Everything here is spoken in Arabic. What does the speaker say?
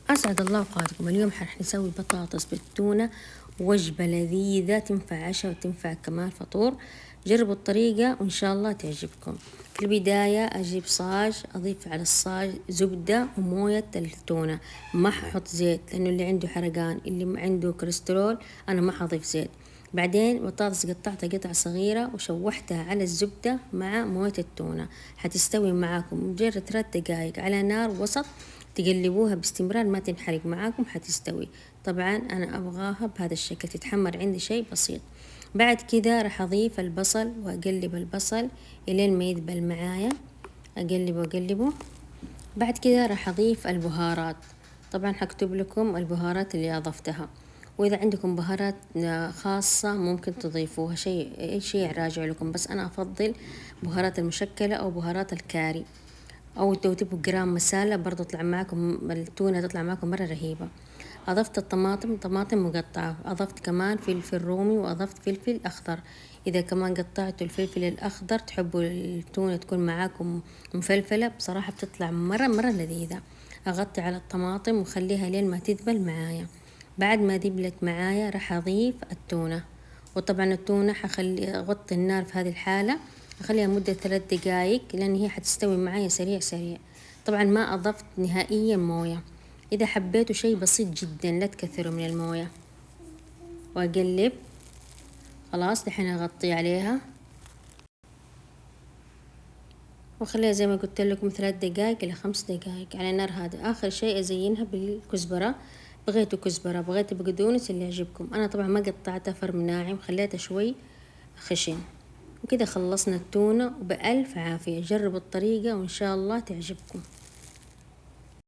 أسعد الله أوقاتكم. اليوم رح نسوي بطاطس بالتونة، وجبة لذيذة تنفع عشاء وتنفع كمان فطور. جربوا الطريقة وإن شاء الله تعجبكم. في البداية أجيب صاج، أضيف على الصاج زبدة وموية التونة، ما ححط زيت لأنه اللي عنده حرقان، اللي عنده كوليسترول أنا ما حضيف زيت. بعدين بطاطس قطعتها قطع صغيرة وشوحتها على الزبدة مع موية التونة، حتستوي معاكم مجرد 3 دقايق على نار وسط، تقلبوها باستمرار ما تنحرق معاكم حتستوي. طبعا أنا أبغاها بهذا الشكل تتحمر عندي شيء بسيط. بعد كذا راح أضيف البصل وأقلب البصل إلين ما يذبل معايا، أقلبه. بعد كذا راح أضيف البهارات، طبعا حكتب لكم البهارات اللي أضفتها، وإذا عندكم بهارات خاصة ممكن تضيفوها، أي شيء راجع لكم، بس أنا أفضل بهارات المشكلة أو بهارات الكاري، أو تبوا جرام مسالة برضو تطلع معكم التونة، تطلع معكم مرة رهيبة. أضفت الطماطم، طماطم مقطعة، أضفت كمان فلفل رومي وأضفت فلفل أخضر. إذا كمان قطعتوا الفلفل الأخضر تحبوا التونة تكون معاكم مفلفلة، بصراحة بتطلع مرة لذيذة. أغطي على الطماطم وخليها لين ما تذبل معايا. بعد ما ذبلت معايا راح أضيف التونة، وطبعا التونة حخلي أغطي النار في هذه الحالة، أخليها مدة 3 دقايق لأن هي حتستوي معايا سريع. طبعا ما أضفت نهائيا موية، إذا حبيتوا شيء بسيط جدا لا تكثروا من الموية. وأقلب. خلاص دحين أغطي عليها وخليها زي ما قلت لكم 3 دقايق إلى 5 دقايق على نار هادئة. آخر شيء أزينها بالكزبرة، بغيتوا كزبرة بغيتوا بقدونس اللي يعجبكم. أنا طبعا ما قطعتها فرم ناعم، خليتها شوي خشن. وكده خلصنا التونة، وبألف عافية. جربوا الطريقة وإن شاء الله تعجبكم.